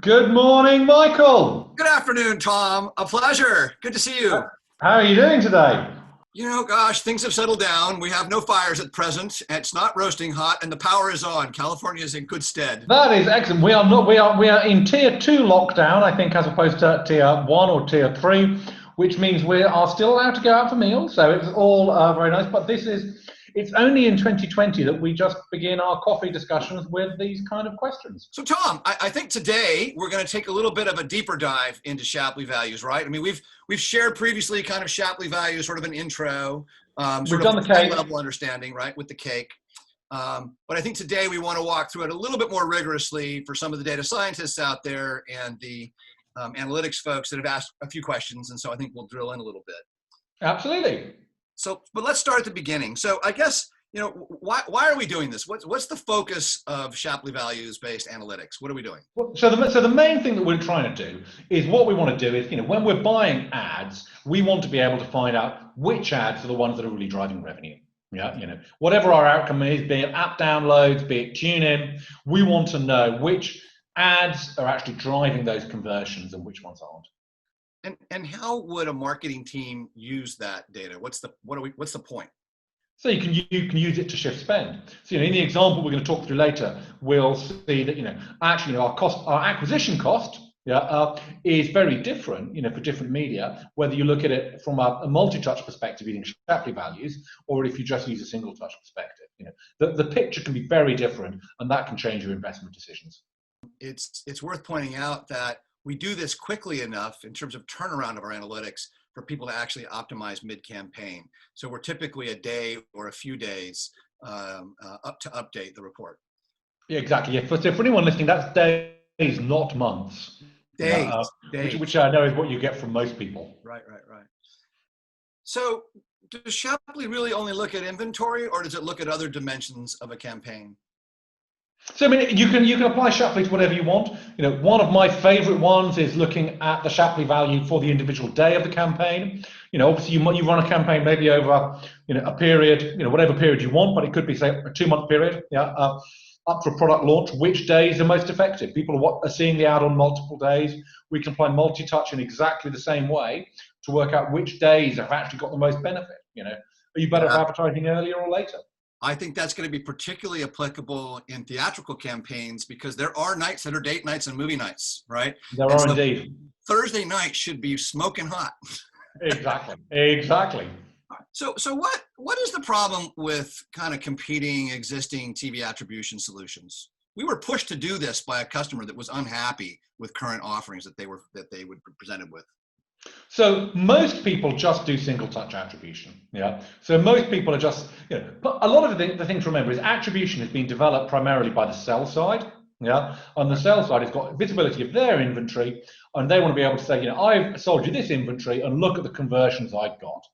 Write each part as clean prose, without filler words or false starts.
Good morning, Michael. Good afternoon, Tom. A pleasure. Good to see you. How are you doing today? Gosh, things have settled down. We have no fires at present. It's not roasting hot, and the power is on. California is in good stead. That is excellent. We are not. We are in tier 2 lockdown, I think, as opposed to tier 1 or tier 3, which means we are still allowed to go out for meals. So it's all very nice. But it's only in 2020 that we just begin our coffee discussions with these kind of questions. So, Tom, I think today we're going to take a little bit of a deeper dive into Shapley Values, right? I mean, we've shared previously kind of Shapley Values, sort of an intro, We've done the cake level understanding, right, with the cake. But I think today we want to walk through it a little bit more rigorously for some of the data scientists out there and the analytics folks that have asked a few questions. And so I think we'll drill in a little bit. Absolutely. So, but let's start at the beginning. So I guess, why are we doing this? What's the focus of Shapley Values based analytics? What are we doing? So the main thing that we're trying to do is what we want to do is, when we're buying ads, we want to be able to find out which ads are the ones that are really driving revenue. Yeah, whatever our outcome is, be it app downloads, be it tune in, we want to know which ads are actually driving those conversions and which ones aren't. And how would a marketing team use that data? What's the point? So you can use it to shift spend. So in the example we're going to talk through later, we'll see that actually our acquisition cost is very different for different media, whether you look at it from a multi-touch perspective using Shapley Values, or if you just use a single touch perspective. The picture can be very different, and that can change your investment decisions. It's worth pointing out that we do this quickly enough in terms of turnaround of our analytics for people to actually optimize mid-campaign. So we're typically a day or a few days up to update the report. Yeah, exactly. Yeah. For anyone listening, that's days, not months. Days. Which I know is what you get from most people. Right. So does Shapley really only look at inventory, or does it look at other dimensions of a campaign? So you can apply Shapley to whatever you want. One of my favorite ones is looking at the Shapley value for the individual day of the campaign. Obviously you run a campaign maybe over a period, whatever period you want, but it could be, say, a 2-month period, up to a product launch. Which days are most effective? People are seeing the ad on multiple days. We can apply multi-touch in exactly the same way to work out which days have actually got the most benefit. Are you better at advertising earlier or later? I think that's going to be particularly applicable in theatrical campaigns because there are nights that are date nights and movie nights, right? There are indeed. Thursday night should be smoking hot. Exactly. So what is the problem with kind of competing existing TV attribution solutions? We were pushed to do this by a customer that was unhappy with current offerings that they would be presented with. So most people just do single touch attribution. So most people are just, but a lot of the thing to remember is attribution has been developed primarily by the sell side. On the sell side, it's got visibility of their inventory, and they want to be able to say, I've sold you this inventory and look at the conversions I've got.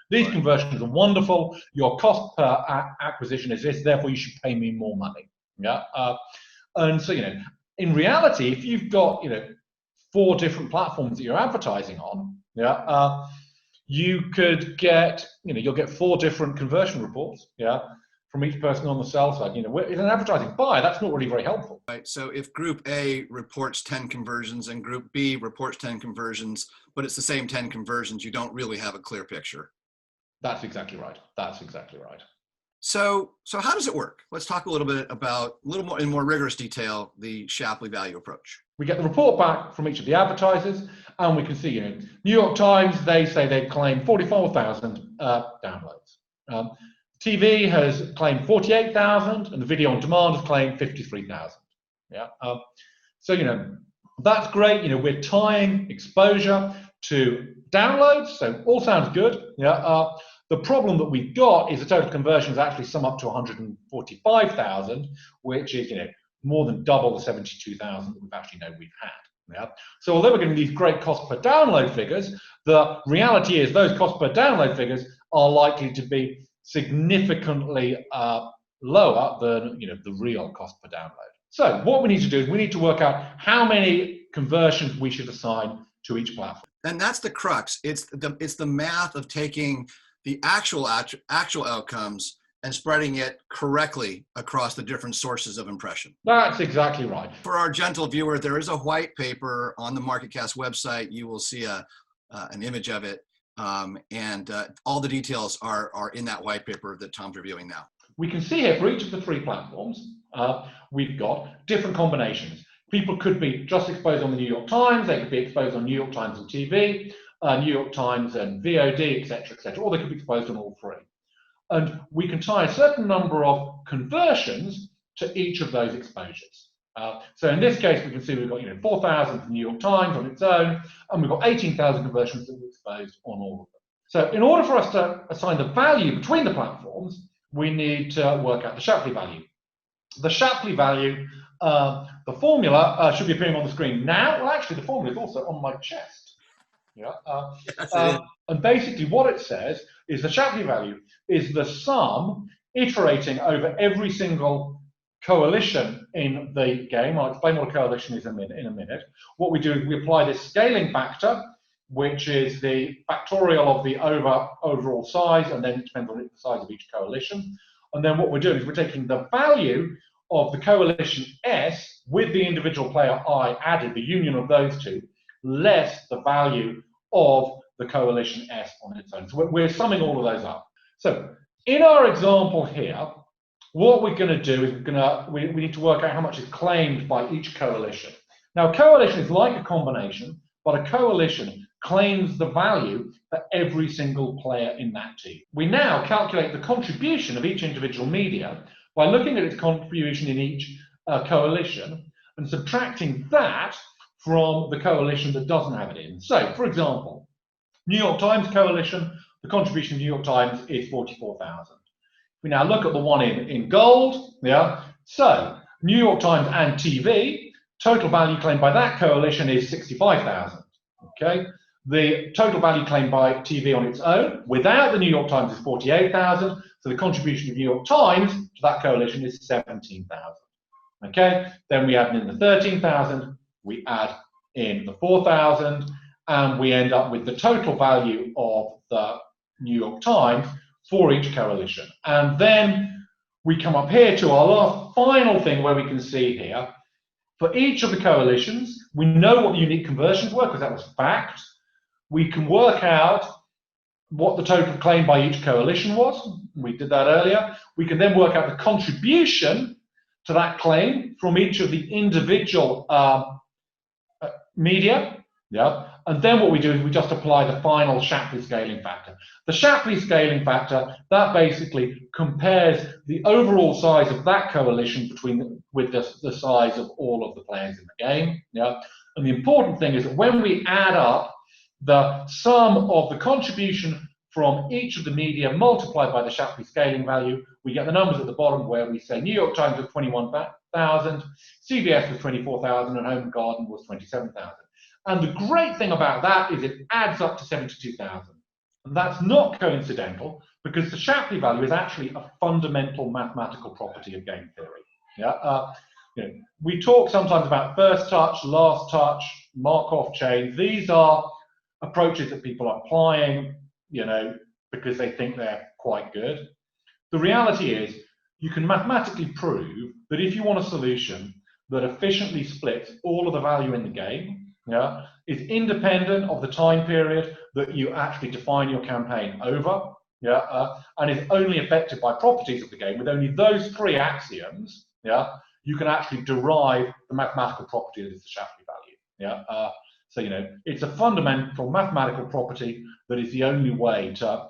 These conversions are wonderful. Your cost per acquisition is this, therefore you should pay me more money. And so, in reality, if you've got, 4 different platforms that you're advertising on, you could get, you'll get 4 different conversion reports, from each person on the sell side. In an advertising buyer, that's not really very helpful. Right. So if Group A reports 10 conversions and Group B reports 10 conversions, but it's the same 10 conversions, you don't really have a clear picture. That's exactly right. So how does it work? Let's talk a little bit about, in more rigorous detail, the Shapley value approach. We get the report back from each of the advertisers, and we can see, New York Times, they say they claim 44,000 downloads. TV has claimed 48,000, and the video on demand has claimed 53,000. So, that's great. We're tying exposure to downloads, so all sounds good. The problem that we've got is the total conversions actually sum up to 145,000, which is, more than double the 72,000 that we've actually we've had. So although we're getting these great cost per download figures, the reality is those cost per download figures are likely to be significantly lower than the real cost per download. So what we need to do is we need to work out how many conversions we should assign to each platform. And that's the crux. It's the math of taking the actual outcomes and spreading it correctly across the different sources of impression. That's exactly right. For our gentle viewer, there is a white paper on the MarketCast website. You will see an image of it, and all the details are in that white paper that Tom's reviewing now. We can see here for each of the three platforms, we've got different combinations. People could be just exposed on the New York Times, they could be exposed on New York Times and TV, New York Times and VOD, etc., or they could be exposed on all three. And we can tie a certain number of conversions to each of those exposures. So in this case, we can see we've got 4,000 for the New York Times on its own, and we've got 18,000 conversions that were exposed on all of them. So in order for us to assign the value between the platforms, we need to work out the Shapley value. The Shapley value, the formula should be appearing on the screen now. Well, actually, the formula is also on my chest. Yeah. And basically what it says is the Shapley value is the sum iterating over every single coalition in the game. I'll explain what a coalition is in a minute. What we do is we apply this scaling factor, which is the factorial of the overall size, and then it depends on the size of each coalition. And then what we're doing is we're taking the value of the coalition S with the individual player I added, the union of those two, less the value of the coalition S on its own. So we're summing all of those up. So in our example here, what we're going to do is we need to work out how much is claimed by each coalition. Now, a coalition is like a combination, but a coalition claims the value for every single player in that team. We now calculate the contribution of each individual media by looking at its contribution in each coalition and subtracting that from the coalition that doesn't have it in. So, for example, New York Times coalition, the contribution of New York Times is 44,000. We now look at the one in gold, yeah. So, New York Times and TV, total value claimed by that coalition is 65,000, okay. The total value claimed by TV on its own, without the New York Times, is 48,000. So the contribution of New York Times to that coalition is 17,000. Okay, then we add in the 13,000, we add in the 4,000, and we end up with the total value of the New York Times for each coalition. And then we come up here to our last final thing where we can see here, for each of the coalitions, we know what the unique conversions were because that was fact. We can work out what the total claim by each coalition was. We did that earlier. We can then work out the contribution to that claim from each of the individual media. Yeah. And then what we do is we just apply the final Shapley scaling factor. The Shapley scaling factor, that basically compares the overall size of that coalition with the size of all of the players in the game. Yeah. And the important thing is that when we add up the sum of the contribution from each of the media multiplied by the Shapley scaling value, we get the numbers at the bottom where we say New York Times was 21,000, CBS was 24,000, and Home and Garden was 27,000. And the great thing about that is it adds up to 72,000. And that's not coincidental because the Shapley value is actually a fundamental mathematical property of game theory. Yeah. We talk sometimes about first touch, last touch, Markov chain. These are approaches that people are applying, because they think they're quite good. The reality is you can mathematically prove that if you want a solution that efficiently splits all of the value in the game, yeah, is independent of the time period that you actually define your campaign over, yeah, and is only affected by properties of the game, with only those three axioms, yeah, you can actually derive the mathematical property that is the Shapley value. Yeah. So, it's a fundamental mathematical property that is the only way to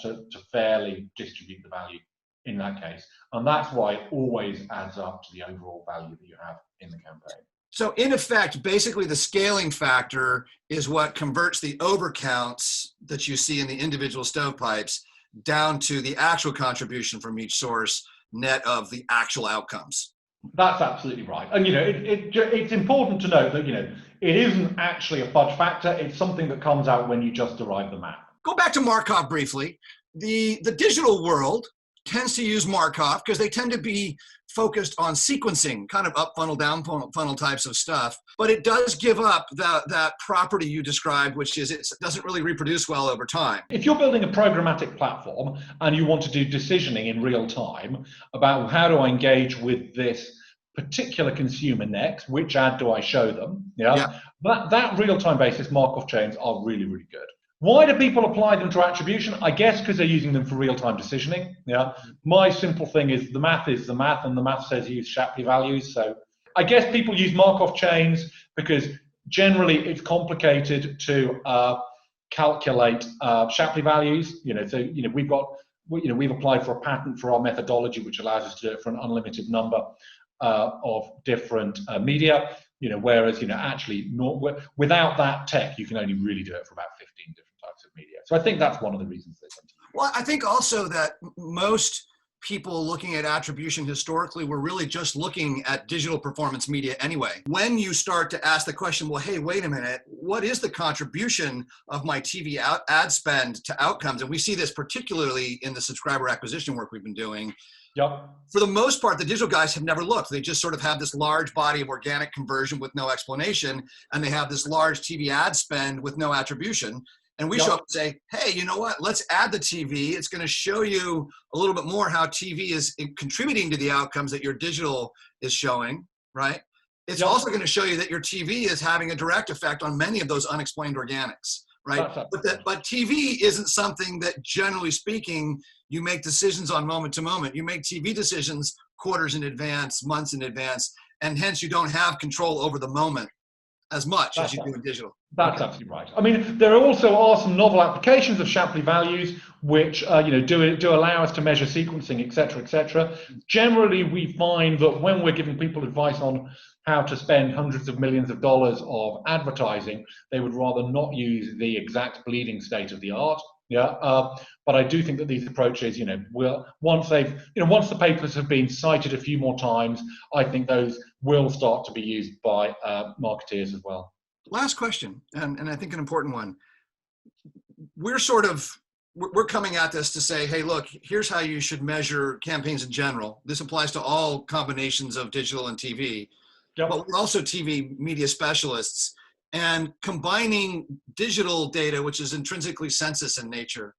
fairly distribute the value in that case. And that's why it always adds up to the overall value that you have in the campaign. So in effect, basically the scaling factor is what converts the overcounts that you see in the individual stovepipes down to the actual contribution from each source net of the actual outcomes. That's absolutely right. And, it's important to note that, it isn't actually a fudge factor. It's something that comes out when you just derive the map. Go back to Markov briefly. The digital world tends to use Markov because they tend to be focused on sequencing, kind of up funnel, down funnel types of stuff, but it does give up that property you described, which is it doesn't really reproduce well over time. If you're building a programmatic platform and you want to do decisioning in real time about how do I engage with this particular consumer next, which ad do I show them? Yeah. That real-time basis Markov chains are really, really good. Why do people apply them to attribution? I guess because they're using them for real-time decisioning. Yeah. My simple thing is the math is the math, and the math says use Shapley values. So I guess people use Markov chains because generally it's complicated to calculate Shapley values. So we've applied for a patent for our methodology, which allows us to do it for an unlimited number of different media. Whereas actually without that tech, you can only really do it for about 15 different types of media. So I think that's one of the reasons they tend to use it. Well, I think also that most people looking at attribution historically were really just looking at digital performance media anyway. When you start to ask the question, well, hey, wait a minute, what is the contribution of my TV ad spend to outcomes? And we see this particularly in the subscriber acquisition work we've been doing. Yep. For the most part, the digital guys have never looked. They just sort of have this large body of organic conversion with no explanation, and they have this large TV ad spend with no attribution. And we show up and say, hey, you know what? Let's add the TV. It's going to show you a little bit more how TV is contributing to the outcomes that your digital is showing, right? It's also going to show you that your TV is having a direct effect on many of those unexplained organics, right? But TV isn't something that, generally speaking, you make decisions on moment to moment. You make TV decisions quarters in advance, months in advance, and hence you don't have control over the moment as much as you do in digital. That's absolutely right. I mean, there also are some novel applications of Shapley values, which do allow us to measure sequencing, et cetera, et cetera. Generally, we find that when we're giving people advice on how to spend hundreds of millions of dollars of advertising, they would rather not use the exact bleeding state of the art. But I do think that these approaches, will once the papers have been cited a few more times, I think those will start to be used by marketeers as well. Last question, and I think an important one. We're coming at this to say, hey, look, here's how you should measure campaigns in general. This applies to all combinations of digital and TV. Yep. But we're also TV media specialists. And combining digital data, which is intrinsically census in nature,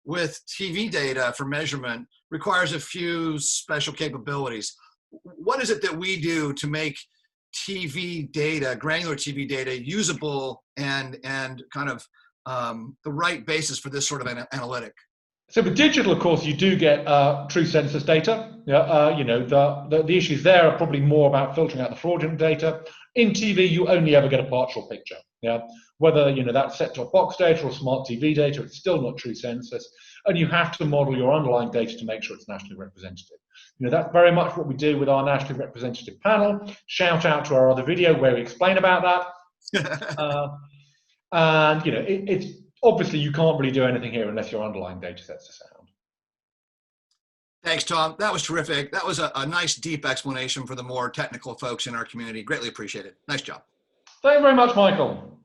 with TV data for measurement requires a few special capabilities. What is it that we do to make TV data, granular TV data, usable and kind of the right basis for this sort of analytic? So with digital, of course, you do get true census data. The issues there are probably more about filtering out the fraudulent data. In TV, you only ever get a partial picture. Whether that's set-top box data or smart TV data, it's still not true census, and you have to model your underlying data to make sure it's nationally representative. That's very much what we do with our nationally representative panel. Shout out to our other video where we explain about that. And it's obviously you can't really do anything here unless your underlying data sets are sound. Thanks, Tom. That was terrific. That was a nice, deep explanation for the more technical folks in our community. Greatly appreciate it. Nice job. Thank you very much, Michael.